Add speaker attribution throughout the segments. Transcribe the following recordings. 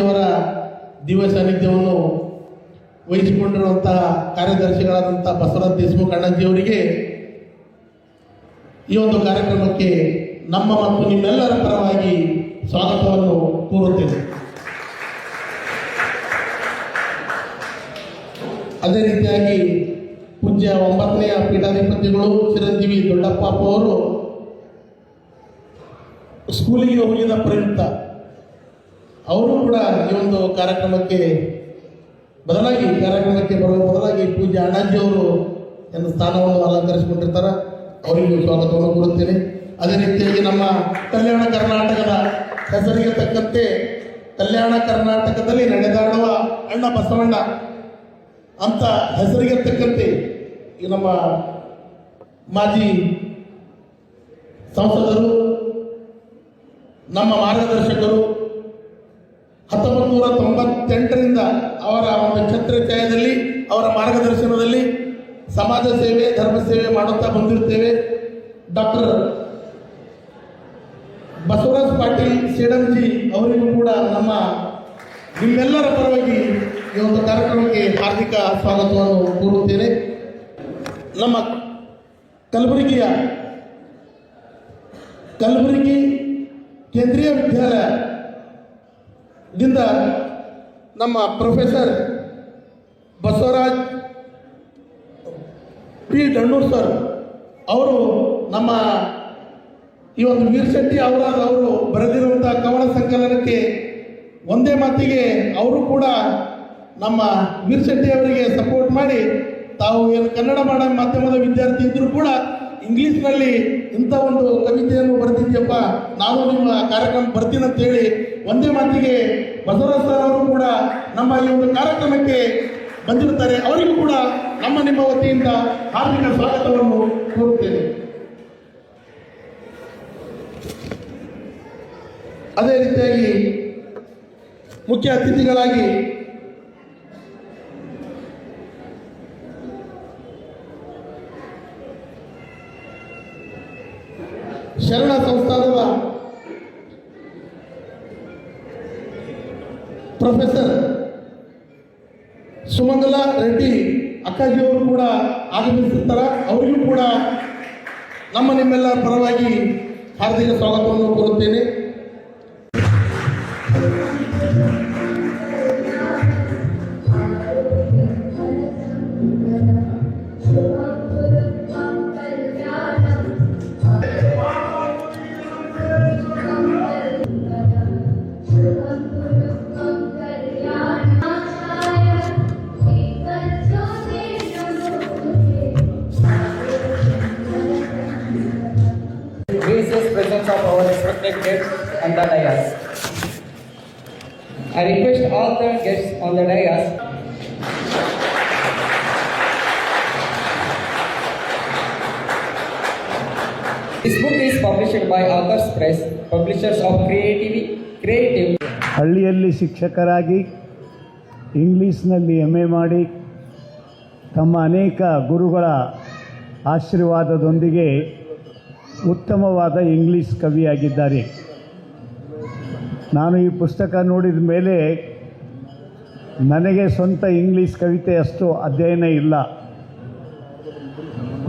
Speaker 1: ಅವರ ದಿವ್ಯ ಸಾನ್ನಿಧ್ಯವನ್ನು ವಹಿಸಿಕೊಂಡಿರುವಂತಹ ಕಾರ್ಯದರ್ಶಿಗಳಾದಂತಹ ಬಸವರಾಜ್ ದೇಶಮುಖ್ ಅಣ್ಣಜಿಯವರಿಗೆ ಈ ಒಂದು ಕಾರ್ಯಕ್ರಮಕ್ಕೆ ನಮ್ಮ ಮತ್ತು ನಿಮ್ಮೆಲ್ಲರ ಪರವಾಗಿ ಸ್ವಾಗತವನ್ನು ಕೋರುತ್ತೇನೆ. ಅದೇ ರೀತಿಯಾಗಿ ಪೂಜ್ಯ 9ನೇ ಪೀಠಾಧಿಪತಿಗಳು ಚಿರಂಜೀವಿ ದೊಡ್ಡಪ್ಪ ಅವರು ಸ್ಕೂಲಿಗೆ ಹೋಗಿದ ಪ್ರಯುಕ್ತ ಅವರು ಕೂಡ ಈ ಒಂದು ಕಾರ್ಯಕ್ರಮಕ್ಕೆ ಬರುವ ಬದಲಾಗಿ ಪೂಜ್ಯ ಅಣ್ಣಾಜಿಯವರು ಎಂದು ಸ್ಥಾನವನ್ನು ಅಲಂಕರಿಸಿಕೊಂಡಿರ್ತಾರೆ. ಅವರಿಗೂ ಸ್ವಾಗತವನ್ನು ಕೋರುತ್ತೇನೆ. ಅದೇ ರೀತಿಯಾಗಿ ನಮ್ಮ ಕಲ್ಯಾಣ ಕರ್ನಾಟಕದ ಹೆಸರಿಗೆ ತಕ್ಕಂತೆ ಕಲ್ಯಾಣ ಕರ್ನಾಟಕದಲ್ಲಿ ನಡೆದಾಡುವ ಅಣ್ಣ ಬಸವಣ್ಣ ಅಂತ ಹೆಸರಿಗೆ ತಕ್ಕಂತೆ ಈ ನಮ್ಮ ಮಾಜಿ ಸಂಸದರು, ನಮ್ಮ ಮಾರ್ಗದರ್ಶಕರು 1998ರಿಂದ ಅವರ ಒಂದು ಛತ್ರಛಾಯದಲ್ಲಿ ಅವರ ಮಾರ್ಗದರ್ಶನದಲ್ಲಿ ಸಮಾಜ ಸೇವೆ ಧರ್ಮ ಸೇವೆ ಮಾಡುತ್ತಾ ಬಂದಿರುತ್ತೇವೆ. ಡಾಕ್ಟರ್ ಬಸವರಾಜ್ ಪಾಟೀಲ್ ಸೇಡಂಜಿ ಅವರಿಗೂ ಕೂಡ ನಮ್ಮ ನಿಮ್ಮೆಲ್ಲರ ಪರವಾಗಿ ಈ ಒಂದು ಕಾರ್ಯಕ್ರಮಕ್ಕೆ ಹಾರ್ದಿಕ ಸ್ವಾಗತವನ್ನು ಕೋರುತ್ತೇನೆ. ನಮ್ಮ ಕಲಬುರಗಿ ಕೇಂದ್ರೀಯ ವಿದ್ಯಾಲಯದಿಂದ ನಮ್ಮ ಪ್ರೊಫೆಸರ್ ಬಸವರಾಜ್ ಪಿ ಡಣ್ಣೂರ್ ಸರ್ ಅವರು ನಮ್ಮ ಈ ಒಂದು ವೀರಶೆಟ್ಟಿ ಅವರು ಬರೆದಿರುವಂಥ ಕವನ ಸಂಕಲನಕ್ಕೆ ಒಂದೇ ಮಾತಿಗೆ ಅವರು ಕೂಡ ನಮ್ಮ ವೀರಶೆಟ್ಟಿ ಅವರಿಗೆ ಸಪೋರ್ಟ್ ಮಾಡಿ ತಾವು ಏನು ಕನ್ನಡ ಮಾಧ್ಯಮದ ವಿದ್ಯಾರ್ಥಿ ಇದ್ದರೂ ಕೂಡ ಇಂಗ್ಲೀಷ್ನಲ್ಲಿ ಇಂಥ ಒಂದು ಕವಿತೆಯನ್ನು ಬರೆದಿದ್ಯಪ್ಪ, ನಾನು ನಿಮ್ಮ ಕಾರ್ಯಕ್ರಮ ಬರ್ತೀನಿ ಅಂತೇಳಿ ಒಂದೇ ಮಾತಿಗೆ ಬಸವರಾಜ್ ಸರ್ ಅವರು ಕೂಡ ನಮ್ಮ ಈ ಒಂದು ಕಾರ್ಯಕ್ರಮಕ್ಕೆ ಬಂದಿರುತ್ತಾರೆ. ಅವರಿಗೂ ಕೂಡ ನಿಮ್ಮ ವತಿಯಿಂದ ಹಾರ್ದಿಕ ಸ್ವಾಗತವನ್ನು ಕೋರುತ್ತೇನೆ. ಅದೇ ರೀತಿಯಾಗಿ ಮುಖ್ಯ ಅತಿಥಿಗಳಾಗಿ ಶರಣ ಸಂಸ್ಥಾನದ ಪ್ರೊಫೆಸರ್ ಸುಮಂಗಲಾ ರೆಡ್ಡಿ ಅಕ್ಕಾಜಿಯವರು ಕೂಡ ಆಗಮಿಸುತ್ತಾರೆ. ಅವರಿಗೂ ಕೂಡ ನಿಮ್ಮೆಲ್ಲರ ಪರವಾಗಿ ಹಾರ್ದಿಕ ಸ್ವಾಗತವನ್ನು ಕೋರುತ್ತೇನೆ.
Speaker 2: Presence of our respected guests on the dais. I request all the guests on the dais This book is published by Authors Press, publishers of Creative.
Speaker 3: ಹಳ್ಳಿಯಲ್ಲಿ ಶಿಕ್ಷಕರಾಗಿ ಇಂಗ್ಲೀಷ್ನಲ್ಲಿ MA ಮಾಡಿ ತಮ್ಮ ಅನೇಕ ಗುರುಗಳ ಆಶೀರ್ವಾದದೊಂದಿಗೆ ಉತ್ತಮವಾದ ಇಂಗ್ಲೀಷ್ ಕವಿಯಾಗಿದ್ದಾರೆ. ನಾನು ಈ ಪುಸ್ತಕ ನೋಡಿದ ಮೇಲೆ ನನಗೆ ಸ್ವಂತ ಇಂಗ್ಲೀಷ್ ಕವಿತೆ ಅಷ್ಟು ಅಧ್ಯಯನ ಇಲ್ಲ.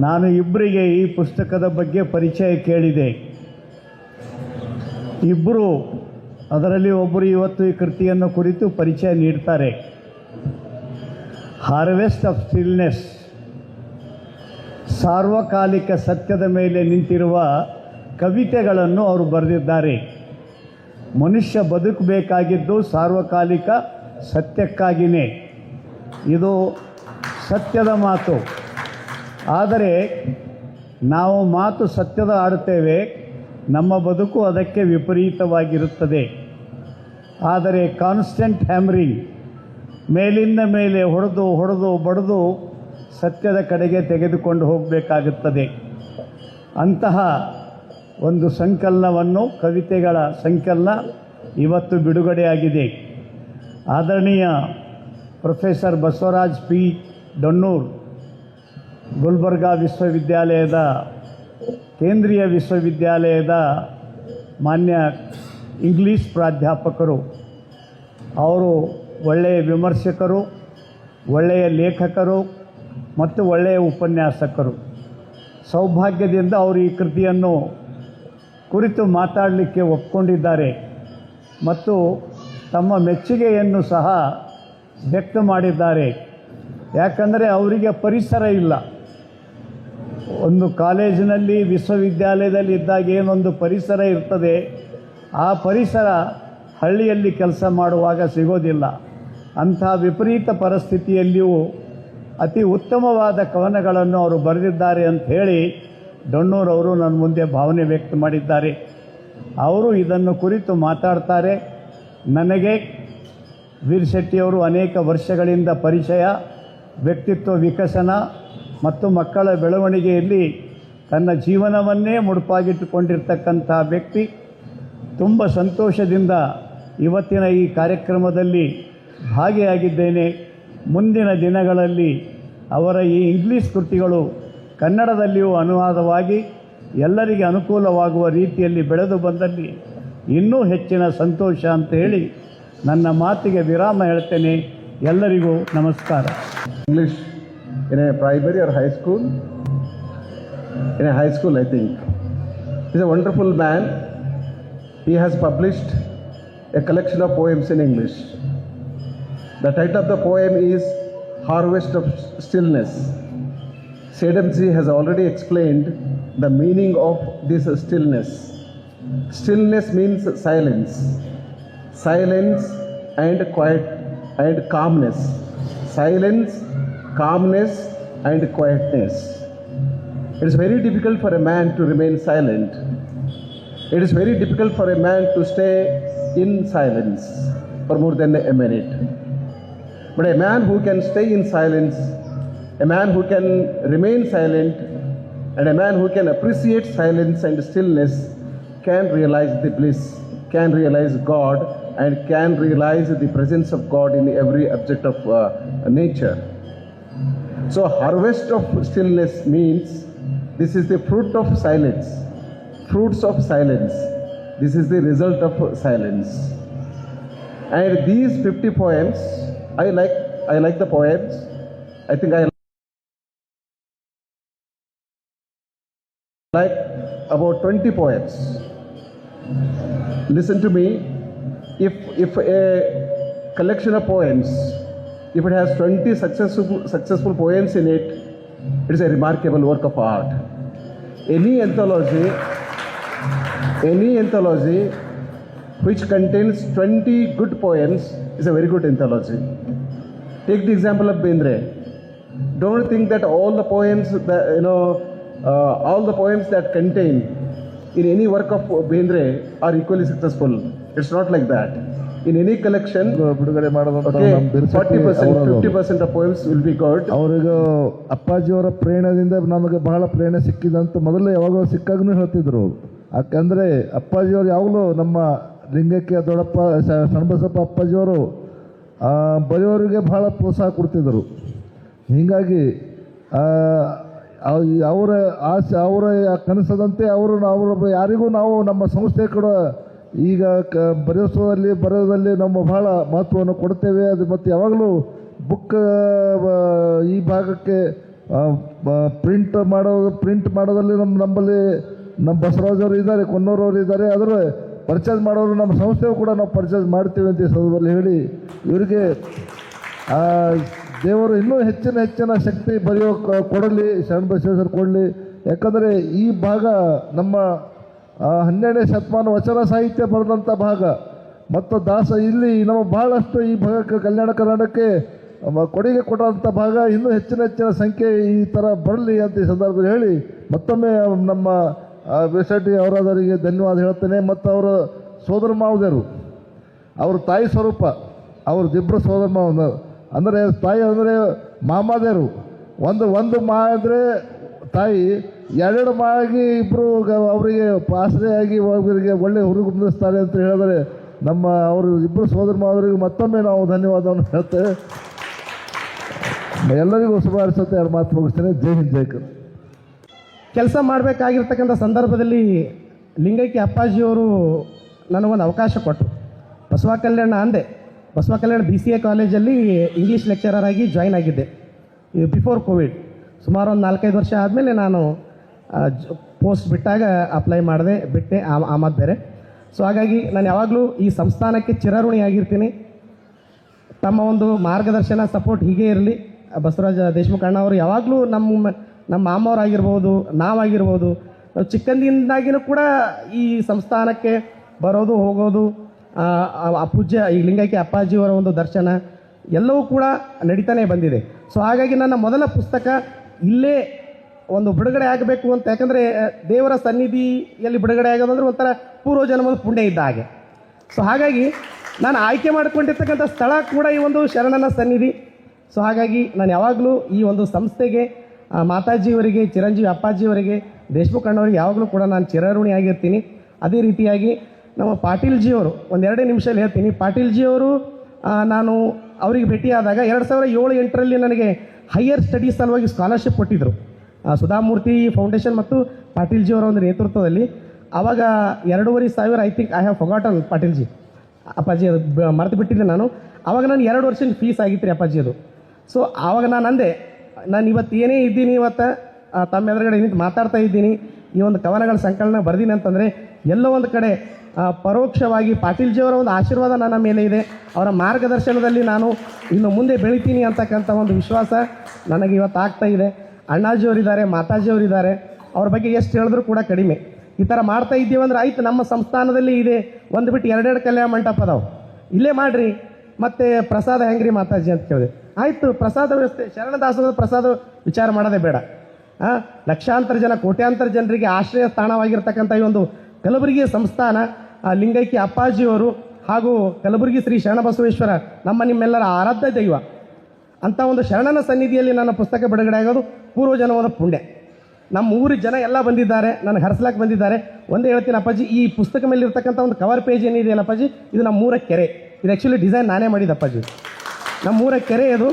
Speaker 3: ನಾನು ಇಬ್ಬರಿಗೆ ಈ ಪುಸ್ತಕದ ಬಗ್ಗೆ ಪರಿಚಯ ಕೇಳಿದೆ. ಇಬ್ಬರು ಅದರಲ್ಲಿ ಒಬ್ಬರು ಇವತ್ತು ಈ ಕೃತಿಯನ್ನು ಕುರಿತು ಪರಿಚಯ ನೀಡ್ತಾರೆ. ಹಾರ್ವೆಸ್ಟ್ ಆಫ್ ಸ್ಟಿಲ್ನೆಸ್, ಸಾರ್ವಕಾಲಿಕ ಸತ್ಯದ ಮೇಲೆ ನಿಂತಿರುವ ಕವಿತೆಗಳನ್ನು ಅವರು ಬರೆದಿದ್ದಾರೆ. ಮನುಷ್ಯ ಬದುಕಬೇಕಾಗಿದ್ದು ಸಾರ್ವಕಾಲಿಕ ಸತ್ಯಕ್ಕಾಗಿಯೇ. ಇದು ಸತ್ಯದ ಮಾತು. ಆದರೆ ನಾವು ಮಾತು ಸತ್ಯದ ಆಡುತ್ತೇವೆ, ನಮ್ಮ ಬದುಕು ಅದಕ್ಕೆ ವಿಪರೀತವಾಗಿರುತ್ತದೆ. ಆದರೆ ಕಾನ್ಸ್ಟೆಂಟ್ ಹ್ಯಾಮರಿಂಗ್, ಮೇಲಿಂದ ಮೇಲೆ ಹೊಡೆದು ಬಡಿದು ಸತ್ಯದ ಕಡೆಗೆ ತೆಗೆದುಕೊಂಡು ಹೋಗಬೇಕಾಗುತ್ತದೆ. ಅಂತಹ ಒಂದು ಸಂಕಲನವನ್ನು, ಕವಿತೆಗಳ ಸಂಕಲನ ಇವತ್ತು ಬಿಡುಗಡೆಯಾಗಿದೆ. ಆದರಣೀಯ ಪ್ರೊಫೆಸರ್ ಬಸವರಾಜ್ ಪಿ ಡಣ್ಣೂರ್ ಗುಲ್ಬರ್ಗಾ ವಿಶ್ವವಿದ್ಯಾಲಯದ ಕೇಂದ್ರೀಯ ವಿಶ್ವವಿದ್ಯಾಲಯದ ಮಾನ್ಯ ಇಂಗ್ಲೀಷ್ ಪ್ರಾಧ್ಯಾಪಕರು. ಅವರು ಒಳ್ಳೆಯ ವಿಮರ್ಶಕರು, ಒಳ್ಳೆಯ ಲೇಖಕರು ಮತ್ತು ಒಳ್ಳೆಯ ಉಪನ್ಯಾಸಕರು. ಸೌಭಾಗ್ಯದಿಂದ ಅವರು ಈ ಕೃತಿಯನ್ನು ಕುರಿತು ಮಾತಾಡಲಿಕ್ಕೆ ಒಪ್ಕೊಂಡಿದ್ದಾರೆ ಮತ್ತು ತಮ್ಮ ಮೆಚ್ಚುಗೆಯನ್ನು ಸಹ ವ್ಯಕ್ತ ಮಾಡಿದ್ದಾರೆ. ಯಾಕಂದರೆ ಅವರಿಗೆ ಪರಿಸರ ಇಲ್ಲ. ಒಂದು ಕಾಲೇಜಿನಲ್ಲಿ ವಿಶ್ವವಿದ್ಯಾಲಯದಲ್ಲಿ ಇದ್ದಾಗ ಏನೊಂದು ಪರಿಸರ ಇರ್ತದೆ, ಆ ಪರಿಸರ ಹಳ್ಳಿಯಲ್ಲಿ ಕೆಲಸ ಮಾಡುವಾಗ ಸಿಗೋದಿಲ್ಲ. ಅಂಥ ವಿಪರೀತ ಪರಿಸ್ಥಿತಿಯಲ್ಲಿಯೂ ಅತಿ ಉತ್ತಮವಾದ ಕವನಗಳನ್ನು ಅವರು ಬರೆದಿದ್ದಾರೆ ಅಂತ ಹೇಳಿ ಡೊಣ್ಣೂರವರು ನನ್ನ ಮುಂದೆ ಭಾವನೆ ವ್ಯಕ್ತ ಮಾಡಿದ್ದಾರೆ. ಅವರು ಇದನ್ನು ಕುರಿತು ಮಾತಾಡ್ತಾರೆ. ನನಗೆ ವೀರ್ ಶೆಟ್ಟಿಯವರು ಅನೇಕ ವರ್ಷಗಳಿಂದ ಪರಿಚಯ, ವ್ಯಕ್ತಿತ್ವ ವಿಕಸನ ಮತ್ತು ಮಕ್ಕಳ ಬೆಳವಣಿಗೆಯಲ್ಲಿ ತನ್ನ ಜೀವನವನ್ನೇ ಮುಡುಪಾಗಿಟ್ಟುಕೊಂಡಿರ್ತಕ್ಕಂಥ ವ್ಯಕ್ತಿ. ತುಂಬ ಸಂತೋಷದಿಂದ ಇವತ್ತಿನ ಈ ಕಾರ್ಯಕ್ರಮದಲ್ಲಿ ಭಾಗಿಯಾಗಿದ್ದೇನೆ. ಮುಂದಿನ ದಿನಗಳಲ್ಲಿ ಅವರ ಈ ಇಂಗ್ಲೀಷ್ ಕೃತಿಗಳು ಕನ್ನಡದಲ್ಲಿಯೂ ಅನುವಾದವಾಗಿ ಎಲ್ಲರಿಗೆ ಅನುಕೂಲವಾಗುವ ರೀತಿಯಲ್ಲಿ ಬೆಳೆದು ಬಂದಲ್ಲಿ ಇನ್ನೂ ಹೆಚ್ಚಿನ ಸಂತೋಷ ಅಂತ ಹೇಳಿ ನನ್ನ ಮಾತಿಗೆ ವಿರಾಮ ಹೇಳ್ತೇನೆ. ಎಲ್ಲರಿಗೂ ನಮಸ್ಕಾರ.
Speaker 4: English in a primary or high school? In a high school, I think. He's a wonderful man. He has published a collection of poems in English. The title of the poem is Harvest of Stillness. Sedamji has already explained the meaning of this stillness. Stillness means silence. Silence and quiet and calmness. Silence, calmness and quietness. It is very difficult for a man to remain silent. It is very difficult for a man to stay in silence for more than a minute. But a man who can stay in silence, a man who can remain silent, and a man who can appreciate silence and stillness can realize the bliss, can realize God, and can realize the presence of God in every object of nature. So harvest of stillness means this is the fruit of silence, fruits of silence. This is the result of silence. And these 50 poems, I like the poems. I think I like about 20 poems. Listen to me. If a collection of poems, if it has 20 successful poems in it, it is a remarkable work of art. Any anthology which contains 20 good poems is a very good anthology. Take the example of Bendre. Don't think that all the poems that all the poems that contain in any work of Bendre are equally successful. It's not like that. In any collection,
Speaker 5: ಬಿಡುಗಡೆ ಮಾಡೋದಂತ
Speaker 4: okay,
Speaker 5: ನಮ್ಮ ಬಿರ್ಸಟ್ಟಿ
Speaker 4: 40%,
Speaker 5: ಅವರು
Speaker 4: 50% of poems will be good.
Speaker 5: ಅವರಿಗೆ ಅಪ್ಪಾಜಿಯವರ ಪ್ರೇರಣದಿಂದ ನಮಗೆ ಬಹಳ ಪ್ರೇರಣೆ ಸಿಕ್ಕಿದಂತ ಮೊದಲು ಯಾವಾಗಲೂ ಸಿಕ್ಕಾಗೂ ಹೇಳ್ತಿದ್ರು. ಯಾಕಂದರೆ ಅಪ್ಪಾಜಿಯವರು ಯಾವಾಗಲೂ ನಮ್ಮ ಲಿಂಗಕ್ಕೆ ದೊಡ್ಡಪ್ಪ ಸಣ್ಣಬಸಪ್ಪ ಅಪ್ಪಾಜಿಯವರು ಬರೆಯೋರಿಗೆ ಬಹಳ ಪ್ರೋತ್ಸಾಹ ಕೊಡ್ತಿದ್ದರು. ಹೀಗಾಗಿ ಅವರ ಆಸೆ, ಅವರ ಕನಸದಂತೆ ಅವರು ಯಾರಿಗೂ ನಾವು ನಮ್ಮ ಸಂಸ್ಥೆ ಕೂಡ ಈಗ ಬರೆಯೋದಲ್ಲಿ ನಮ್ಮ ಬಹಳ ಮಹತ್ವವನ್ನು ಕೊಡ್ತೇವೆ. ಅದು ಮತ್ತು ಯಾವಾಗಲೂ ಬುಕ್ ಈ ಭಾಗಕ್ಕೆ ಪ್ರಿಂಟ್ ಮಾಡೋದಲ್ಲಿ ನಮ್ಮಲ್ಲಿ ನಮ್ಮ ಬಸವರಾಜವರು ಇದ್ದಾರೆ, ಕೊನ್ನೂರವರು ಇದ್ದಾರೆ. ಅದರ ಪರ್ಚೇಸ್ ಮಾಡೋರು ನಮ್ಮ ಸಂಸ್ಥೆಯು ಕೂಡ ನಾವು ಪರ್ಚೇಸ್ ಮಾಡ್ತೀವಿ ಅಂತ ಈ ಸಂದರ್ಭದಲ್ಲಿ ಹೇಳಿ ಇವರಿಗೆ ದೇವರು ಇನ್ನೂ ಹೆಚ್ಚಿನ ಶಕ್ತಿ ಕೊಡಲಿ, ಶರಣ ಬಸವೇಶ್ವರ ಕೊಡಲಿ. ಯಾಕಂದರೆ ಈ ಭಾಗ ನಮ್ಮ 12ನೇ ಶತಮಾನ ವಚನ ಸಾಹಿತ್ಯ ಬರೆದಂಥ ಭಾಗ ಮತ್ತು ಇಲ್ಲಿ ನಮ್ಮ ಬಹಳಷ್ಟು ಈ ಭಾಗಕ್ಕೆ ಕಲ್ಯಾಣ ಕರ್ನಾಟಕಕ್ಕೆ ಕೊಡುಗೆ ಕೊಟ್ಟಂಥ ಭಾಗ. ಇನ್ನೂ ಹೆಚ್ಚಿನ ಸಂಖ್ಯೆ ಈ ಥರ ಬರಲಿ ಅಂತ ಈ ಸಂದರ್ಭದಲ್ಲಿ ಹೇಳಿ ಮತ್ತೊಮ್ಮೆ ನಮ್ಮ ವಿಶೆಟ್ಟಿ ಅವರಾದವರಿಗೆ ಧನ್ಯವಾದ ಹೇಳ್ತೇನೆ. ಮತ್ತು ಅವರ ಸೋದರ ಮಾವದೇರು, ಅವ್ರ ತಾಯಿ ಸ್ವರೂಪ, ಅವ್ರದ್ದಿಬ್ಬರು ಸೋದರ ಮಾವ ಅಂದರೆ ತಾಯಿ ಅಂದರೆ ಮಾಮಾದೇರು. ಒಂದು ಮಾ ಅಂದರೆ ತಾಯಿ, ಎರಡು ಮಾಗಿ ಇಬ್ಬರು ಅವರಿಗೆ ಆಶ್ರಯಾಗಿ ಅವರಿಗೆ ಒಳ್ಳೆಯ ಹುರುಗುಂದಿಸ್ತಾರೆ ಅಂತ ಹೇಳಿದರೆ ಅವರು ಇಬ್ಬರು ಸೋದರ ಮಾವರಿಗೆ ಮತ್ತೊಮ್ಮೆ ನಾವು ಧನ್ಯವಾದವನ್ನು ಹೇಳ್ತೇವೆ. ಎಲ್ಲರಿಗೂ ಶುಭಾರಿಸುತ್ತೆ. ಎರಡು ಮಾತು ಮುಗಿಸ್ತೇನೆ. ಜೈ ಹಿಂದ್, ಜೈ ಕರ್ನಾಟಕ.
Speaker 6: ಕೆಲಸ ಮಾಡಬೇಕಾಗಿರ್ತಕ್ಕಂಥ ಸಂದರ್ಭದಲ್ಲಿ ಲಿಂಗೈಕ್ಯ ಅಪ್ಪಾಜಿಯವರು ನನಗೊಂದು ಅವಕಾಶ ಕೊಟ್ಟರು. ಬಸವ ಕಲ್ಯಾಣ ಅಂದೆ, ಬಸವ ಕಲ್ಯಾಣ BCA ಕಾಲೇಜಲ್ಲಿ ಇಂಗ್ಲೀಷ್ ಲೆಕ್ಚರರ್ ಆಗಿ ಜಾಯ್ನ್ ಆಗಿದ್ದೆ ಬಿಫೋರ್ ಕೋವಿಡ್. ಸುಮಾರು ಒಂದು 4-5 ವರ್ಷ ಆದಮೇಲೆ ನಾನು ಪೋಸ್ಟ್ ಬಿಟ್ಟಾಗ ಅಪ್ಲೈ ಮಾಡಿದೆ, ಬಿಟ್ಟೆ ಆಮದು ಬೇರೆ. ಸೊ ಹಾಗಾಗಿ ನಾನು ಯಾವಾಗಲೂ ಈ ಸಂಸ್ಥಾನಕ್ಕೆ ಚಿರಋಣಿಯಾಗಿರ್ತೀನಿ. ತಮ್ಮ ಒಂದು ಮಾರ್ಗದರ್ಶನ ಸಪೋರ್ಟ್ ಹೀಗೆ ಇರಲಿ. ಬಸವರಾಜ ದೇಶಮುಖ ಅಣ್ಣ ಅವರು ಯಾವಾಗಲೂ ನಮ್ಮ ಮಾಮವರಾಗಿರ್ಬೋದು, ನಾವಾಗಿರ್ಬೋದು, ನಾವು ಚಿಕ್ಕಂದಿನಾಗಿನೂ ಕೂಡ ಈ ಸಂಸ್ಥಾನಕ್ಕೆ ಬರೋದು ಹೋಗೋದು, ಆ ಪೂಜ್ಯ ಈ ಲಿಂಗೈಕ್ಯ ಅಪ್ಪಾಜಿಯವರ ಒಂದು ದರ್ಶನ ಎಲ್ಲವೂ ಕೂಡ ನಡೀತಾನೆ ಬಂದಿದೆ. ಸೊ ಹಾಗಾಗಿ ನನ್ನ ಮೊದಲ ಪುಸ್ತಕ ಇಲ್ಲೇ ಒಂದು ಬಿಡುಗಡೆ ಆಗಬೇಕು ಅಂತ, ಯಾಕಂದರೆ ದೇವರ ಸನ್ನಿಧಿಯಲ್ಲಿ ಬಿಡುಗಡೆ ಆಗೋದಂದ್ರೆ ಒಂಥರ ಪೂರ್ವಜನ್ಮದ ಪುಣ್ಯ ಇದ್ದ ಹಾಗೆ. ಸೊ ಹಾಗಾಗಿ ನಾನು ಆಯ್ಕೆ ಮಾಡಿಕೊಂಡಿರ್ತಕ್ಕಂಥ ಸ್ಥಳ ಕೂಡ ಈ ಒಂದು ಶರಣನ ಸನ್ನಿಧಿ. ಸೊ ಹಾಗಾಗಿ ನಾನು ಯಾವಾಗಲೂ ಈ ಒಂದು ಸಂಸ್ಥೆಗೆ, ಮಾತಾಜಿಯವರಿಗೆ, ಚಿರಂಜೀವಿ ಅಪ್ಪಾಜಿಯವರಿಗೆ, ದೇಶಮುಖ ಅಣ್ಣವರಿಗೆ ಯಾವಾಗಲೂ ಕೂಡ ನಾನು ಚಿರಋಣಿಯಾಗಿರ್ತೀನಿ. ಅದೇ ರೀತಿಯಾಗಿ ನಮ್ಮ ಪಾಟೀಲ್ಜಿಯವರು, ಒಂದು 2 ನಿಮಿಷದಲ್ಲಿ ಹೇಳ್ತೀನಿ. ಪಾಟೀಲ್ಜಿಯವರು ನಾನು ಅವರಿಗೆ ಭೇಟಿಯಾದಾಗ 2007-8ರಲ್ಲಿ ನನಗೆ ಹೈಯರ್ ಸ್ಟಡೀಸ್ ಸಲುವಾಗಿ ಸ್ಕಾಲರ್ಶಿಪ್ ಕೊಟ್ಟಿದ್ದರು. ಸುಧಾಮೂರ್ತಿ ಫೌಂಡೇಶನ್ ಮತ್ತು ಪಾಟೀಲ್ಜಿಯವರ ಒಂದು ನೇತೃತ್ವದಲ್ಲಿ. ಆವಾಗ 2,500 ಐ ಥಿಂಕ್ ಐ ಹ್ಯಾವ್ ಫೊಗಾಟನ್ ಪಾಟೀಲ್ಜಿ ಅಪ್ಪಾಜಿ, ಅದು ಮರೆತು ಬಿಟ್ಟಿದ್ದೆ ನಾನು. ಆವಾಗ ನಾನು 2 ವರ್ಷದ ಫೀಸ್ ಆಗಿತ್ತು ರೀ ಅಪ್ಪಾಜಿಯದು. ಸೊ ಆವಾಗ ನಾನು ಅಂದೆ, ನಾನು ಇವತ್ತು ಏನೇ ಇದ್ದೀನಿ, ಇವತ್ತು ತಮ್ಮ ಎದುರುಗಡೆ ನಿಂತು ಮಾತಾಡ್ತಾ ಇದ್ದೀನಿ, ಈ ಒಂದು ಕವನಗಳ ಸಂಕಲನ ಬರ್ದೀನಿ ಅಂತಂದರೆ ಎಲ್ಲೋ ಒಂದು ಕಡೆ ಪರೋಕ್ಷವಾಗಿ ಪಾಟೀಲ್ಜಿಯವರ ಒಂದು ಆಶೀರ್ವಾದ ನನ್ನ ಮೇಲೆ ಇದೆ. ಅವರ ಮಾರ್ಗದರ್ಶನದಲ್ಲಿ ನಾನು ಇನ್ನು ಮುಂದೆ ಬೆಳಿತೀನಿ ಅಂತಕ್ಕಂಥ ಒಂದು ವಿಶ್ವಾಸ ನನಗೆ ಇವತ್ತು ಆಗ್ತಾ ಇದೆ. ಅಣ್ಣಾಜಿಯವರಿದ್ದಾರೆ, ಮಾತಾಜಿಯವರಿದ್ದಾರೆ, ಅವ್ರ ಬಗ್ಗೆ ಎಷ್ಟು ಹೇಳಿದ್ರು ಕೂಡ ಕಡಿಮೆ. ಈ ಥರ ಮಾಡ್ತಾ ಇದ್ದೀವಿ ಅಂದ್ರೆ ಆಯ್ತು, ನಮ್ಮ ಸಂಸ್ಥಾನದಲ್ಲಿ ಇದೆ, ಒಂದು ಬಿಟ್ಟು 2 ಕಲ್ಯಾಣ ಮಂಟಪ ಅದಾವೆ, ಇಲ್ಲೇ ಮಾಡಿರಿ. ಮತ್ತು ಪ್ರಸಾದ ಹೆಂಗ್ರಿ ಮಾತಾಜಿ ಅಂತ ಕೇಳಿದೆ. ಆಯಿತು, ಪ್ರಸಾದ ವ್ಯವಸ್ಥೆ, ಶರಣದಾಸದ ಪ್ರಸಾದ ವಿಚಾರ ಮಾಡೋದೇ ಬೇಡ. ಲಕ್ಷಾಂತರ ಜನ, ಕೋಟ್ಯಾಂತರ ಜನರಿಗೆ ಆಶ್ರಯ ಸ್ಥಾನವಾಗಿರ್ತಕ್ಕಂಥ ಈ ಒಂದು ಕಲಬುರಗಿ ಸಂಸ್ಥಾನ, ಲಿಂಗೈಕ್ಯ ಅಪ್ಪಾಜಿಯವರು ಹಾಗೂ ಕಲಬುರಗಿ ಶ್ರೀ ಶರಣಬಸವೇಶ್ವರ ನಿಮ್ಮೆಲ್ಲರ ಆರಾಧ್ಯ ದೈವ ಅಂಥ ಒಂದು ಶರಣನ ಸನ್ನಿಧಿಯಲ್ಲಿ ನನ್ನ ಪುಸ್ತಕ ಬಿಡುಗಡೆ ಆಗೋದು ಪೂರ್ವಜನ್ಮದ ಪುಣ್ಯ. ನಮ್ಮ ಊರಿನ ಜನ ಎಲ್ಲ ಬಂದಿದ್ದಾರೆ, ನನಗೆ ಹರಿಸ್ಲಾಕ್ ಬಂದಿದ್ದಾರೆ. ಒಂದೇ ಹೇಳ್ತೀನಿ ಅಪ್ಪಾಜಿ, ಈ ಪುಸ್ತಕ ಮೇಲೆ ಇರ್ತಕ್ಕಂಥ ಒಂದು ಕವರ್ ಪೇಜ್ ಏನಿದೆಯಲ್ಲ ಅಪ್ಪಾಜಿ, ಇದು ನಮ್ಮೂರ ಕೆರೆ. ಇದು ಆ್ಯಕ್ಚುಲಿ ಡಿಸೈನ್ ನಾನೇ ಮಾಡಿದ್ದು ಅಪ್ಪಾಜಿ. ನಮ್ಮೂರ ಕೆರೆ ಇದು.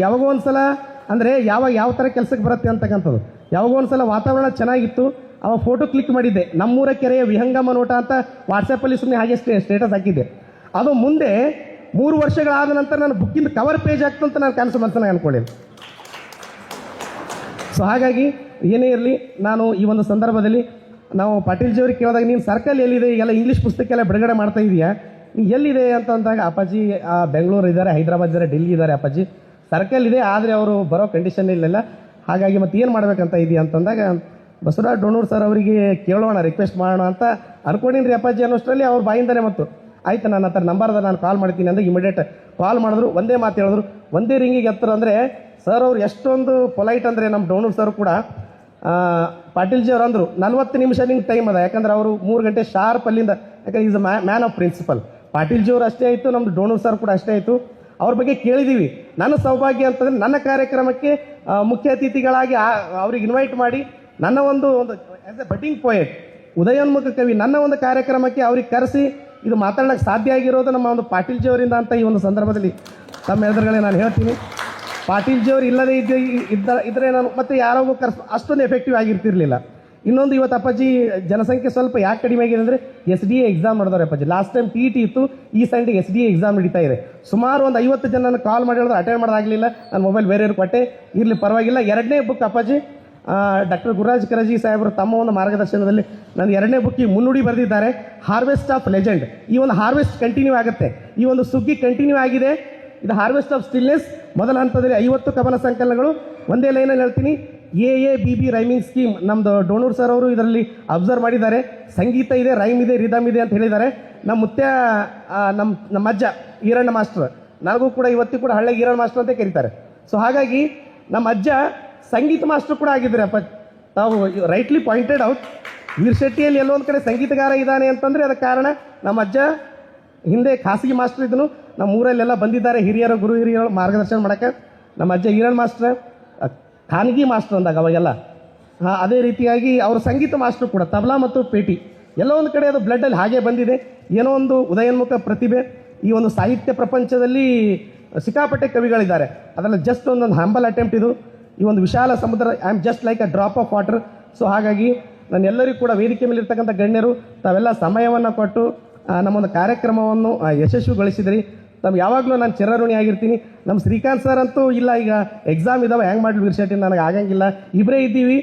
Speaker 6: ಯಾವಾಗೋ ಒಂದು ಸಲ ಅಂದರೆ ಯಾವ ಥರ ಕೆಲಸಕ್ಕೆ ಬರುತ್ತೆ ಅಂತಕ್ಕಂಥದ್ದು. ಯಾವಾಗೋ ಒಂದು ಸಲ ವಾತಾವರಣ ಚೆನ್ನಾಗಿತ್ತು, ಅವಾಗ ಫೋಟೋ ಕ್ಲಿಕ್ ಮಾಡಿದ್ದೆ, ನಮ್ಮೂರ ಕೆರೆಯ ವಿಹಂಗಮ ನೋಟ ಅಂತ ವಾಟ್ಸಪ್ಪಲ್ಲಿ ಸುಮ್ಮನೆ ಹಾಗೆ ಸ್ಟೇಟಸ್ ಹಾಕಿದ್ದೆ. ಅದು ಮುಂದೆ 3 ವರ್ಷಗಳಾದ ನಂತರ ನನ್ನ ಬುಕ್ಕಿಂದ ಕವರ್ ಪೇಜ್ ಆಗ್ತಂತ ನಾನು ಕನಸು ಮನಸ್ಸನ್ನಾಗಿ ಅಂದ್ಕೊಳ್ಳಿಲ್ಲ. ಸೊ ಹಾಗಾಗಿ ಏನೇ ಇರಲಿ, ನಾನು ಈ ಒಂದು ಸಂದರ್ಭದಲ್ಲಿ ನಾವು ಪಾಟೀಲ್ಜಿಯವ್ರಿಗೆ ಕೇಳಿದಾಗ, ನೀನು ಸರ್ಕಲ್ ಎಲ್ಲಿದೆ, ಈಗೆಲ್ಲ ಇಂಗ್ಲೀಷ್ ಪುಸ್ತಕ ಎಲ್ಲ ಬಿಡುಗಡೆ ಮಾಡ್ತಾ ಇದೆಯಾ, ನೀನು ಎಲ್ಲಿದೆ ಅಂತ ಅಂದಾಗ, ಅಪ್ಪಾಜಿ ಬೆಂಗಳೂರು ಇದ್ದಾರೆ, ಹೈದರಾಬಾದ್ ಇದ್ದಾರೆ, ಡೆಲ್ಲಿ ಇದ್ದಾರೆ ಅಪ್ಪಾಜಿ, ಸರ್ಕಲ್ ಇದೆ, ಆದರೆ ಅವರು ಬರೋ ಕಂಡೀಷನ್ ಇಲ್ಲ. ಹಾಗಾಗಿ ಮತ್ತೆ ಏನು ಮಾಡಬೇಕಂತ ಇದೆಯಾ ಅಂತಂದಾಗ, ಬಸವರಾಜ್ ಡೋಣೂರ್ ಸರ್ ಅವರಿಗೆ ಕೇಳೋಣ, ರಿಕ್ವೆಸ್ಟ್ ಮಾಡೋಣ ಅಂತ ಅನ್ಕೊಂಡಿನಿ ರೀ ಅಪ್ಪಾಜಿ ಅನ್ನೋಷ್ಟರಲ್ಲಿ ಅವ್ರ ಬಾಯಿಂದನೇ ಮತ್ತು ಆಯ್ತು, ನನ್ನ ಹತ್ರ ನಂಬರ್ ಅದ, ನಾನು ಕಾಲ್ ಮಾಡ್ತೀನಿ ಅಂದರೆ ಇಮಿಡಿಯೇಟ್ ಕಾಲ್ ಮಾಡಿದ್ರು. ಒಂದೇ ಮಾತು ಹೇಳಿದ್ರು, ಒಂದೇ ರಿಂಗಿಗೆ ಎತ್ತರ. ಅಂದರೆ ಸರ್ ಅವ್ರು ಎಷ್ಟೊಂದು ಪೊಲೈಟ್ ಅಂದರೆ, ನಮ್ಮ ಡೋಣೂರ್ ಸರ್ ಕೂಡ ಪಾಟೀಲ್ಜಿ ಅವ್ರು ಅಂದರು 40 ನಿಮಿಷ ನಿಂಗೆ ಟೈಮ್ ಅದ, ಯಾಕಂದ್ರೆ ಅವರು 3 ಗಂಟೆ ಶಾರ್ಪ್ ಅಲ್ಲಿಂದ, ಯಾಕಂದ್ರೆ is a man of principle. Patilji ಅವರು ಅಷ್ಟೇ ಆಯಿತು, ನಮ್ಮದು ಡೋಣೂರ್ ಸರ್ ಕೂಡ ಅಷ್ಟೇ ಆಯಿತು. ಅವ್ರ ಬಗ್ಗೆ ಕೇಳಿದ್ದೀವಿ. ನನ್ನ ಸೌಭಾಗ್ಯ ಅಂತಂದರೆ ನನ್ನ ಕಾರ್ಯಕ್ರಮಕ್ಕೆ ಮುಖ್ಯ ಅತಿಥಿಗಳಾಗಿ ಅವ್ರಿಗೆ ಇನ್ವೈಟ್ ಮಾಡಿ, ನನ್ನ ಒಂದು ಆ್ಯಸ್ ಎ ಬಟಿಂಗ್ ಪೋಯೆಟ್, ಉದಯೋನ್ಮುಖ ಕವಿ, ನನ್ನ ಒಂದು ಕಾರ್ಯಕ್ರಮಕ್ಕೆ ಅವ್ರಿಗೆ ಕರೆಸಿ ಇದು ಮಾತಾಡೋಕ್ಕೆ ಸಾಧ್ಯ ಆಗಿರೋದು ನಮ್ಮ ಒಂದು ಪಾಟೀಲ್ಜಿಯವರಿಂದ ಅಂತ ಈ ಒಂದು ಸಂದರ್ಭದಲ್ಲಿ ತಮ್ಮ ಎದುರುಗಳೇ ನಾನು ಹೇಳ್ತೀನಿ. ಪಾಟೀಲ್ಜಿಯವರು ಇಲ್ಲದೇ ಇದ್ದರೆ ನಾನು ಮತ್ತೆ ಯಾರೋ ಅಷ್ಟೊಂದು ಎಫೆಕ್ಟಿವ್ ಆಗಿರ್ತಿರ್ಲಿಲ್ಲ. ಇನ್ನೊಂದು, ಇವತ್ತು ಅಪ್ಪಾಜಿ ಜನಸಂಖ್ಯೆ ಸ್ವಲ್ಪ ಯಾಕೆ ಕಡಿಮೆ ಆಗಿದೆ ಅಂದರೆ SDA ಎಕ್ಸಾಮ್ ಮಾಡಿದವ್ರೆ ಅಪ್ಪಾಜಿ. ಲಾಸ್ಟ್ ಟೈಮ್ TET ಇತ್ತು, ಈ ಸಂಡೆಗೆ SDA ಎಕ್ಸಾಮ್ ನಡೀತಾ ಇದೆ. ಸುಮಾರು ಒಂದು 50 ಜನ ನಾನು ಕಾಲ್ ಮಾಡಿ ಹೇಳಿದ್ರೆ ಅಟೆಂಡ್ ಮಾಡೋದಾಗಲಿಲ್ಲ. ನನ್ನ ಮೊಬೈಲ್ ಬೇರೆಯವ್ರಿಗೆ ಕೊಟ್ಟೆ, ಇರಲಿ ಪರವಾಗಿಲ್ಲ. 2ನೇ ಬುಕ್ ಅಪ್ಪಾಜಿ ಡಾಕ್ಟರ್ ಗುರುರಾಜ್ ಕರಜಿ ಸಾಹೇಬರು ತಮ್ಮ ಒಂದು ಮಾರ್ಗದರ್ಶನದಲ್ಲಿ ನನ್ನ 2ನೇ ಬುಕ್ಕಿಗೆ ಮುನ್ನುಡಿ ಬರೆದಿದ್ದಾರೆ, ಹಾರ್ವೆಸ್ಟ್ ಆಫ್ ಲೆಜೆಂಡ್. ಈ ಒಂದು ಹಾರ್ವೆಸ್ಟ್ ಕಂಟಿನ್ಯೂ ಆಗುತ್ತೆ, ಈ ಒಂದು ಸುಗ್ಗಿ ಕಂಟಿನ್ಯೂ ಆಗಿದೆ. ಇದು ಹಾರ್ವೆಸ್ಟ್ ಆಫ್ ಸ್ಟಿಲ್ನೆಸ್. ಮೊದಲ ಹಂತದಲ್ಲಿ 50 ಕವನ ಸಂಕಲನಗಳು. ಒಂದೇ ಲೈನಲ್ಲಿ ಹೇಳ್ತೀನಿ, AABB ರೈಮಿಂಗ್ ಸ್ಕೀಮ್ ನಮ್ಮದು ಡೋಣೂರ್ ಸರ್ ಅವರು ಇದರಲ್ಲಿ ಅಬ್ಸರ್ವ್ ಮಾಡಿದ್ದಾರೆ. ಸಂಗೀತ ಇದೆ, ರೈಮ್ ಇದೆ, ರಿದಮ್ ಇದೆ ಅಂತ ಹೇಳಿದ್ದಾರೆ. ನಮ್ಮ ಮುತ್ಯ ನಮ್ಮ ಅಜ್ಜ ಈರಣ್ಣ ಮಾಸ್ಟರ್, ನನಗೂ ಕೂಡ ಇವತ್ತಿಗೂ ಕೂಡ ಹಳ್ಳಿಗೆ ಈರಣ್ಣ ಮಾಸ್ಟರ್ ಅಂತ ಕರೀತಾರೆ. ಸೊ ಹಾಗಾಗಿ ನಮ್ಮ ಅಜ್ಜ ಸಂಗೀತ ಮಾಸ್ಟರ್ ಕೂಡ ಆಗಿದ್ದಾರೆ ಅಪ್ಪ. ತಾವು ರೈಟ್ಲಿ ಪಾಯಿಂಟೆಡ್ ಔಟ್, ವೀರಶೆಟ್ಟಿಯಲ್ಲಿ ಎಲ್ಲೋ ಒಂದು ಕಡೆ ಸಂಗೀತಗಾರ ಇದ್ದಾನೆ ಅಂತಂದರೆ ಅದಕ್ಕೆ ಕಾರಣ ನಮ್ಮ ಅಜ್ಜ ಹಿಂದೆ ಖಾಸಗಿ ಮಾಸ್ಟರ್ ಇದ್ದನು. ನಮ್ಮ ಊರಲ್ಲೆಲ್ಲ ಬಂದಿದ್ದಾರೆ ಹಿರಿಯರು, ಗುರು ಹಿರಿಯರು ಮಾರ್ಗದರ್ಶನ ಮಾಡೋಕ್ಕೆ. ನಮ್ಮ ಅಜ್ಜ ಈರಣ್ಣ ಮಾಸ್ಟರ್ ಖಾನಗಿ ಮಾಸ್ಟರ್ ಅಂದಾಗ ಅವಾಗೆಲ್ಲ. ಅದೇ ರೀತಿಯಾಗಿ ಅವರು ಸಂಗೀತ ಮಾಸ್ಟರ್ ಕೂಡ, ತಬಲಾ ಮತ್ತು ಪೇಟಿ ಎಲ್ಲೋ ಒಂದು ಕಡೆ ಅದು ಬ್ಲಡ್ಡಲ್ಲಿ ಹಾಗೆ ಬಂದಿದೆ. ಏನೋ ಒಂದು ಉದಯೋನ್ಮುಖ ಪ್ರತಿಭೆ ಈ ಒಂದು ಸಾಹಿತ್ಯ ಪ್ರಪಂಚದಲ್ಲಿ ಸಿಕ್ಕಾಪಟ್ಟೆ ಕವಿಗಳಿದ್ದಾರೆ. ಅದರಲ್ಲಿ ಜಸ್ಟ್ ಒಂದೊಂದು ಹಂಬಲ್ ಅಟೆಂಪ್ಟ್ ಇದು. ಈ ಒಂದು ವಿಶಾಲ ಸಮುದ್ರ, I am just like a drop of water. So ಹಾಗಾಗಿ ನಾನು ಎಲ್ಲರಿಗೂ ಕೂಡ ವೇದಿಕೆ ಮೇಲೆ ಇರ್ತಕ್ಕಂಥ ಗಣ್ಯರು ತಾವೆಲ್ಲ ಸಮಯವನ್ನು ಕೊಟ್ಟು ನಮ್ಮೊಂದು ಕಾರ್ಯಕ್ರಮವನ್ನು ಯಶಸ್ವಿಗೊಳಿಸಿದ್ರಿ. ನಮ್ಗೆ ಯಾವಾಗಲೂ ನಾನು ಚಿರಋಣಿ ಆಗಿರ್ತೀನಿ. ನಮ್ಮ ಶ್ರೀಕಾಂತ್ ಸರ್ ಅಂತೂ ಇಲ್ಲ, ಈಗ ಎಕ್ಸಾಮ್ ಇದ್ದಾವೆ, ಹೆಂಗೆ ಮಾಡಲಿ ವೀರಶೆಟ್ಟಿ, ನನಗೆ ಆಗಂಗಿಲ್ಲ, ಇಬ್ಬರೇ ಇದ್ದೀವಿ,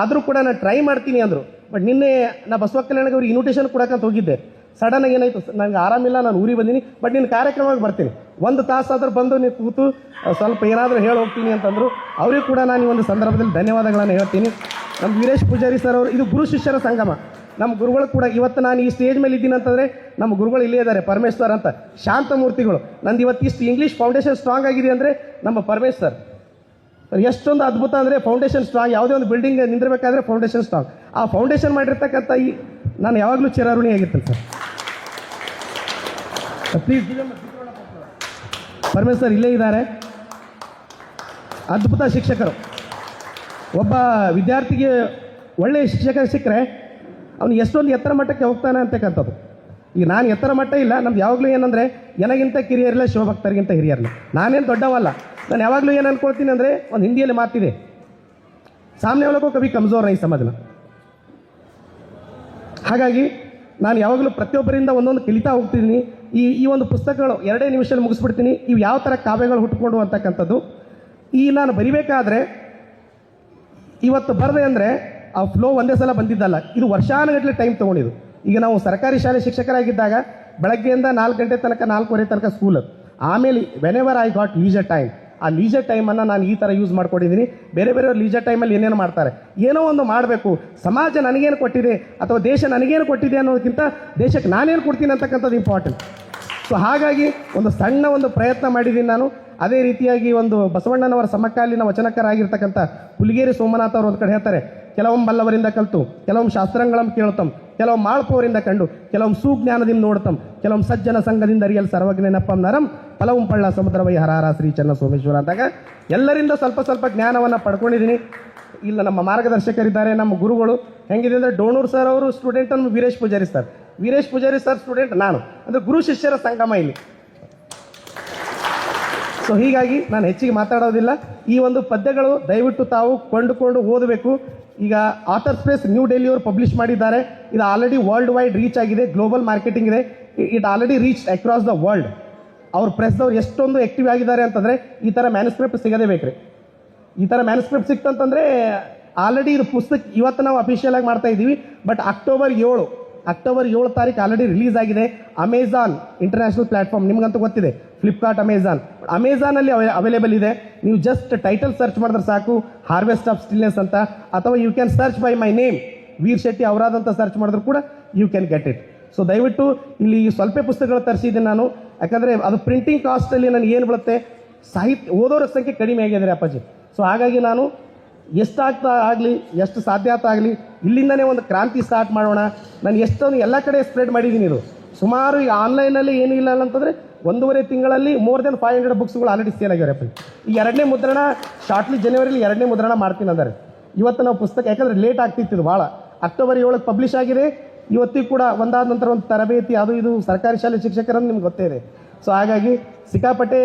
Speaker 6: ಆದರೂ ಕೂಡ ನಾನು ಟ್ರೈ ಮಾಡ್ತೀನಿ ಅಂದರು. ಬಟ್ ನಿನ್ನೆ ನಾ ಬಸವ ಕಲ್ಯಾಣಕ್ಕೆ ಅವ್ರಿಗೆ ಇನ್ವಿಟೇಷನ್ ಕೊಡೋಕ್ಕಂತ ಹೋಗಿದ್ದೆ. ಸಡನ್ನಾಗಿ ಏನಾಯಿತು, ನನಗೆ ಆರಾಮಿಲ್ಲ, ನಾನು ಊರಿಗೆ ಬಂದೀನಿ, ಬಟ್ ನಿನ್ನ ಕಾರ್ಯಕ್ರಮಕ್ಕೆ ಬರ್ತೀನಿ, 1 ತಾಸಾದ್ರೂ ಬಂದು ನೀವು ಕೂತು ಸ್ವಲ್ಪ ಏನಾದರೂ ಹೇಳಿ ಹೋಗ್ತೀನಿ ಅಂತಂದರು. ಅವರಿಗೂ ಕೂಡ ನಾನು ಈ ಒಂದು ಸಂದರ್ಭದಲ್ಲಿ ಧನ್ಯವಾದಗಳನ್ನು ಹೇಳ್ತೀನಿ. ನಮ್ಮ ವೀರೇಶ್ ಪೂಜಾರಿ ಸರ್ ಅವರು, ಇದು ಗುರು ಶಿಷ್ಯರ ಸಂಗಮ. ನಮ್ಮ ಗುರುಗಳು ಕೂಡ ಇವತ್ತು ನಾನು ಈ ಸ್ಟೇಜ್ ಮೇಲೆ ಇದ್ದೀನಿ ಅಂತಂದರೆ ನಮ್ಮ ಗುರುಗಳು ಇಲ್ಲೇ ಇದ್ದಾರೆ, ಪರಮೇಶ್ವರ್ ಅಂತ ಶಾಂತಮೂರ್ತಿಗಳು. ನಂದು ಇವತ್ತು ಇಷ್ಟು ಇಂಗ್ಲೀಷ್ ಫೌಂಡೇಶನ್ ಸ್ಟ್ರಾಂಗ್ ಆಗಿದೆ ಅಂದರೆ ನಮ್ಮ ಪರಮೇಶ್ವರ್ ಎಷ್ಟೊಂದು ಅದ್ಭುತ ಅಂದರೆ ಫೌಂಡೇಶನ್ ಸ್ಟ್ರಾಂಗ್. ಯಾವುದೇ ಒಂದು ಬಿಲ್ಡಿಂಗ್ ನಿಂದಿರಬೇಕಾದ್ರೆ ಫೌಂಡೇಶನ್ ಸ್ಟ್ರಾಂಗ್. ಆ ಫೌಂಡೇಶನ್ ಮಾಡಿರ್ತಕ್ಕಂಥ ನಾನು ಯಾವಾಗಲೂ ಚಿರಋಣಿ ಆಗಿರ್ತೇನೆ ಸರ್. ಪ್ಲೀಸ್ ಪರಮೇಶ್ವರ್ ಇಲ್ಲೇ ಇದ್ದಾರೆ, ಅದ್ಭುತ ಶಿಕ್ಷಕರು. ಒಬ್ಬ ವಿದ್ಯಾರ್ಥಿಗೆ ಒಳ್ಳೆಯ ಶಿಕ್ಷಕರು ಸಿಕ್ಕರೆ ಅವನು ಎಷ್ಟೊಂದು ಎತ್ತರ ಮಟ್ಟಕ್ಕೆ ಹೋಗ್ತಾನೆ ಅಂತಕ್ಕಂಥದ್ದು. ಈಗ ನಾನು ಎತ್ತರ ಮಟ್ಟ ಇಲ್ಲ, ನಮ್ದು ಯಾವಾಗಲೂ ಏನಂದರೆ ನನಗಿಂತ ಕಿರಿಯರಿಲ್ಲ, ಶಿವಭಕ್ತರಿಗಿಂತ ಹಿರಿಯರಿಲ್ಲ. ನಾನೇನು ದೊಡ್ಡವಲ್ಲ. ನಾನು ಯಾವಾಗಲೂ ಏನು ಅನ್ಕೊಳ್ತೀನಿ ಅಂದರೆ, ಒಂದು ಹಿಂದಿಯಲ್ಲಿ ಮಾತಿದೆ, ಸಾಮ್ನೆ ಒಳಗೂ ಕವಿ ಕಮ್ಜೋರ್ ನೈ ಸಮಜ್ನ. ಹಾಗಾಗಿ ನಾನು ಯಾವಾಗಲೂ ಪ್ರತಿಯೊಬ್ಬರಿಂದ ಒಂದೊಂದು ಕಲಿತಾ ಹೋಗ್ತಿದ್ದೀನಿ. ಈ ಒಂದು ಪುಸ್ತಕಗಳು 2 ನಿಮಿಷದಲ್ಲಿ ಮುಗಿಸ್ಬಿಡ್ತೀನಿ. ಇವು ಯಾವ ಥರ ಕಾವ್ಯಗಳು ಹುಟ್ಟುಕೊಂಡು ಅಂತಕ್ಕಂಥದ್ದು. ಈ ನಾನು ಬರಿಬೇಕಾದ್ರೆ ಇವತ್ತು ಬರದೆ ಅಂದರೆ ಆ ಫ್ಲೋ ಒಂದೇ ಸಲ ಬಂದಿದ್ದಲ್ಲ, ಇದು ವರ್ಷಾನುಗಟ್ಟಲೆ ಟೈಮ್ ತೊಗೊಂಡಿದ್ದು. ಈಗ ನಾವು ಸರ್ಕಾರಿ ಶಾಲೆ ಶಿಕ್ಷಕರಾಗಿದ್ದಾಗ ಬೆಳಗ್ಗೆಯಿಂದ 4 ಗಂಟೆ ತನಕ 4:15 ತನಕ ಸ್ಕೂಲ್. ಆಮೇಲೆ whenever I got leisure time, ಆ ಲೀಜರ್ ಟೈಮನ್ನು ನಾನು ಈ ಥರ ಯೂಸ್ ಮಾಡ್ಕೊಂಡಿದ್ದೀನಿ. ಬೇರೆ ಬೇರೆಯವ್ರು ಲೀಜರ್ ಟೈಮಲ್ಲಿ ಏನೇನು ಮಾಡ್ತಾರೆ, ಏನೋ ಒಂದು ಮಾಡಬೇಕು, ಸಮಾಜ ನನಗೇನು ಕೊಟ್ಟಿದೆ ಅಥವಾ ದೇಶ ನನಗೇನು ಕೊಟ್ಟಿದೆ ಅನ್ನೋದಕ್ಕಿಂತ ದೇಶಕ್ಕೆ ನಾನೇನು ಕೊಡ್ತೀನಿ ಅಂತಕ್ಕಂಥದ್ದು ಇಂಪಾರ್ಟೆಂಟ್. ಸೊ ಹಾಗಾಗಿ ಒಂದು ಸಣ್ಣ ಒಂದು ಪ್ರಯತ್ನ ಮಾಡಿದ್ದೀನಿ ನಾನು. ಅದೇ ರೀತಿಯಾಗಿ ಒಂದು ಬಸವಣ್ಣನವರ ಸಮಕಾಲೀನ ವಚನಕಾರರಾಗಿರ್ತಕ್ಕಂಥ ಹುಲಿಗೇರಿ ಸೋಮನಾಥ್ ಅವರು ಒಂದು ಕಡೆ ಹೇಳ್ತಾರೆ, ಕೆಲವೊಮ್ಮೆ ಬಲ್ಲವರಿಂದ ಕಲಿತು, ಕೆಲವೊಮ್ಮೆ ಶಾಸ್ತ್ರಗಳನ್ನು ಕೇಳ್ತಂ, ಕೆಲವೊಮ್ಮೆ ಮಾಳ್ಪವರಿಂದ ಕಂಡು, ಕೆಲವೊಮ್ಮೆ ಸುಜ್ಞಾನದಿಂದ ನೋಡ್ತಂ, ಕೆಲವೊಮ್ಮೆ ಸಜ್ಜನ ಸಂಘದಿಂದ ಅರಿಯಲ್ ಸರ್ವಜ್ಞನಪ್ಪಂ ನರಂ ಫಲವಂ ಪಳ್ಳ ಸಮುದ್ರವೈ ಹರಾರ ಶ್ರೀ ಚನ್ನ ಸೋಮೇಶ್ವರ ಅಂತಾಗ ಎಲ್ಲರಿಂದ ಸ್ವಲ್ಪ ಸ್ವಲ್ಪ ಜ್ಞಾನವನ್ನು ಪಡ್ಕೊಂಡಿದ್ದೀನಿ. ಇಲ್ಲ ನಮ್ಮ ಮಾರ್ಗದರ್ಶಕರಿದ್ದಾರೆ, ನಮ್ಮ ಗುರುಗಳು ಹೆಂಗಿದೆ ಅಂದರೆ, ಡೋಣೂರು ಸರ್ ಅವರು ಸ್ಟೂಡೆಂಟ್, ನಮ್ಮ Veeresh Poojari sir, Veeresh Poojari sir student ನಾನು, ಅಂದರೆ ಗುರು ಶಿಷ್ಯರ ಸಂಗಮ ಇಲ್ಲಿ. ಸೊ ಹೀಗಾಗಿ ನಾನು ಹೆಚ್ಚಿಗೆ ಮಾತಾಡೋದಿಲ್ಲ. ಈ ಒಂದು ಪದ್ಯಗಳು ದಯವಿಟ್ಟು ತಾವು ಕೊಂಡುಕೊಂಡು ಓದಬೇಕು. ಈಗ ಆಥರ್ ಸ್ಪೇಸ್ ನ್ಯೂ ಡೆಲ್ಲಿಯವರು ಪಬ್ಲಿಷ್ ಮಾಡಿದ್ದಾರೆ. ಇದು ಆಲ್ರೆಡಿ ವರ್ಲ್ಡ್ ವೈಡ್ ರೀಚ್ ಆಗಿದೆ, ಗ್ಲೋಬಲ್ ಮಾರ್ಕೆಟಿಂಗ್ ಇದೆ. It already reach across the world. ಅವ್ರ ಪ್ರೆಸ್ದವ್ರು ಎಷ್ಟೊಂದು ಆ್ಯಕ್ಟಿವ್ ಆಗಿದ್ದಾರೆ ಅಂತಂದರೆ, ಈ ಥರ ಮ್ಯಾನುಸ್ಕ್ರಿಪ್ಟ್ ಸಿಗೋದೇ ಬೇಕ್ರಿ. ಈ ಥರ ಮ್ಯಾನುಸ್ಕ್ರಿಪ್ಟ್ ಸಿಕ್ತಂತಂದರೆ ಆಲ್ರೆಡಿ ಇದು ಪುಸ್ತಕ ಇವತ್ತು ನಾವು ಅಫಿಷಿಯಲ್ ಆಗಿ ಮಾಡ್ತಾ ಇದ್ದೀವಿ. ಬಟ್ ಅಕ್ಟೋಬರ್ 7 ತಾರೀಕು ಆಲ್ರೆಡಿ ರಿಲೀಸ್ ಆಗಿದೆ. ಅಮೆಝಾನ್ ಇಂಟರ್ನ್ಯಾಷನಲ್ ಪ್ಲಾಟ್ಫಾರ್ಮ್ ನಿಮ್ಗಂತೂ ಗೊತ್ತಿದೆ, ಫ್ಲಿಪ್ಕಾರ್ಟ್, ಅಮೆಝಾನಲ್ಲಿ ಅವೈಲೇಬಲ್ ಇದೆ. ನೀವು ಜಸ್ಟ್ ಟೈಟಲ್ ಸರ್ಚ್ ಮಾಡಿದ್ರೆ ಸಾಕು, ಹಾರ್ವೆಸ್ಟ್ ಆಫ್ ಸ್ಟಿಲ್ನೆಸ್ ಅಂತ, ಅಥವಾ you can search by my name Veer Shetty ಅವರಾದಂತ ಸರ್ಚ್ ಮಾಡಿದ್ರು ಕೂಡ you can get it. So ದಯವಿಟ್ಟು ಇಲ್ಲಿ ಸ್ವಲ್ಪ ಪುಸ್ತಕಗಳು ತರಿಸಿದ್ದೀನಿ ನಾನು, ಯಾಕಂದರೆ ಅದು ಪ್ರಿಂಟಿಂಗ್ ಕಾಸ್ಟಲ್ಲಿ ನನಗೆ ಏನು ಬೀಳುತ್ತೆ, ಸಾಹಿತ್ಯ ಓದೋರ ಸಂಖ್ಯೆ ಕಡಿಮೆ ಆಗಿದೆ ಅಪ್ಪಾಜಿ. ಸೊ ಹಾಗಾಗಿ ನಾನು ಎಷ್ಟಾಗ್ತಾ ಆಗಲಿ, ಎಷ್ಟು ಸಾಧ್ಯ ಆಗ್ತಾ ಆಗಲಿ, ಇಲ್ಲಿಂದನೇ ಒಂದು ಕ್ರಾಂತಿ ಸ್ಟಾರ್ಟ್ ಮಾಡೋಣ. ನಾನು ಎಷ್ಟೊಂದು ಎಲ್ಲ ಕಡೆ ಸ್ಪ್ರೆಡ್ ಮಾಡಿದ್ದೀನಿ. ಇದು ಸುಮಾರು ಈಗ ಆನ್ಲೈನಲ್ಲಿ ಏನೂ ಇಲ್ಲ ಅಂತಂದರೆ 1.5 ತಿಂಗಳಲ್ಲಿ ಮೋರ್ ದೆನ್ 500 ಬುಕ್ಸ್ಗಳು ಆಲ್ರೆಡಿ ಸೇಲ್ ಆಗ್ಯಾರಪ್ಪ. ಈ 2ನೇ ಮುದ್ರಣ ಶಾರ್ಟ್ಲಿ ಜನವರಿಲಿ 2ನೇ ಮುದ್ರಣ ಮಾಡ್ತೀನಿ ಅಂದರೆ, ಇವತ್ತು ನಾವು ಪುಸ್ತಕ ಯಾಕಂದರೆ ಲೇಟ್ ಆಗ್ತಿತ್ತು ಭಾಳ. ಅಕ್ಟೋಬರ್ 7 ಪಬ್ಲಿಷ್ ಆಗಿದೆ. ಇವತ್ತಿಗೂ ಕೂಡ ಒಂದಾದ ನಂತರ ಒಂದು ತರಬೇತಿ ಅದು ಇದು ಸರ್ಕಾರಿ ಶಾಲೆ ಶಿಕ್ಷಕರನ್ನು ನಿಮ್ಗೆ ಗೊತ್ತೇ ಇದೆ. ಸೊ ಹಾಗಾಗಿ ಸಿಕ್ಕಾಪಟ್ಟೆ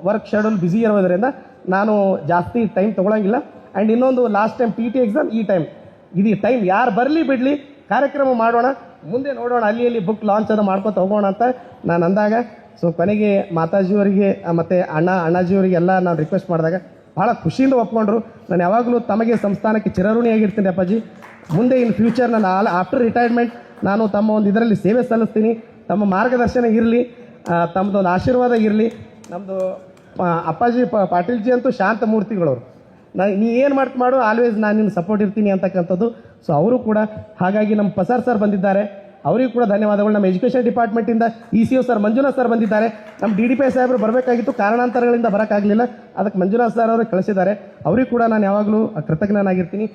Speaker 6: ವರ್ಕ್ ಶೆಡ್ಯೂಲ್ ಬ್ಯುಸಿ ಇರೋದ್ರಿಂದ ನಾನು ಜಾಸ್ತಿ ಟೈಮ್ ತೊಗೊಳಂಗಿಲ್ಲ. ಆ್ಯಂಡ್ ಇನ್ನೊಂದು ಲಾಸ್ಟ್ ಟೈಮ್ TT ಎಕ್ಸಾಮ್, ಈ ಟೈಮ್ ಯಾರು ಬರಲಿ ಬಿಡಲಿ ಕಾರ್ಯಕ್ರಮ ಮಾಡೋಣ, ಮುಂದೆ ನೋಡೋಣ, ಅಲ್ಲಿ ಬುಕ್ ಲಾಂಚ್ ಅದು ಮಾಡ್ಕೊತ ಹೋಗೋಣ ಅಂತ ನಾನು ಅಂದಾಗ. ಸೊ ಕೊನೆಗೆ ಮಾತಾಜಿಯವರಿಗೆ ಮತ್ತು ಅಣ್ಣಾಜಿಯವರಿಗೆಲ್ಲ ನಾನು ರಿಕ್ವೆಸ್ಟ್ ಮಾಡಿದಾಗ ಭಾಳ ಖುಷಿಯಿಂದ ಒಪ್ಕೊಂಡ್ರು. ನಾನು ಯಾವಾಗಲೂ ತಮಗೆ ಸಂಸ್ಥಾನಕ್ಕೆ ಚಿರಋಣಿಯಾಗಿರ್ತೀನಿ ಅಪ್ಪಾಜಿ. ಮುಂದೆ ಇನ್ ಫ್ಯೂಚರ್ ನಾನು ಆಫ್ಟರ್ ರಿಟೈರ್ಮೆಂಟ್ ನಾನು ತಮ್ಮ ಒಂದು ಇದರಲ್ಲಿ ಸೇವೆ ಸಲ್ಲಿಸ್ತೀನಿ. ತಮ್ಮ ಮಾರ್ಗದರ್ಶನ ಇರಲಿ, ತಮ್ಮದೊಂದು ಆಶೀರ್ವಾದ ಇರಲಿ. ನಮ್ಮದು ಅಪ್ಪಾಜಿ ಪಾಟೀಲ್ಜಿ ಅಂತೂ ಶಾಂತ ಮೂರ್ತಿಗಳವರು. ನೀ ಏನು ಮಾಡು, ಆಲ್ವೇಸ್ ನಾನು ನಿಮ್ಗೆ ಸಪೋರ್ಟ್ ಇರ್ತೀನಿ ಅಂತಕ್ಕಂಥದ್ದು. ಸೊ ಅವರು ಕೂಡ ಹಾಗಾಗಿ ನಮ್ಮ ಪಸಾರ್ ಸರ್ ಬಂದಿದ್ದಾರೆ, ಅವರಿಗೂ ಕೂಡ ಧನ್ಯವಾದಗಳು. ನಮ್ಮ ಎಜುಕೇಷನ್ ಡಿಪಾರ್ಟ್ಮೆಂಟಿಂದ ECO ಸರ್ ಮಂಜುನಾಥ್ ಸರ್ ಬಂದಿದ್ದಾರೆ. ನಮ್ಮ DDPI ಸಾಹೇಬರು ಬರಬೇಕಾಗಿತ್ತು, ಕಾರಣಾಂತರಗಳಿಂದ ಬರೋಕ್ಕಾಗಲಿಲ್ಲ, ಅದಕ್ಕೆ ಮಂಜುನಾಥ್ ಸರ್ ಅವರು ಕಳಿಸಿದ್ದಾರೆ. ಅವರಿಗೂ ಕೂಡ ನಾನು ಯಾವಾಗಲೂ ಕೃತಜ್ಞನಾಗಿರ್ತೀನಿ.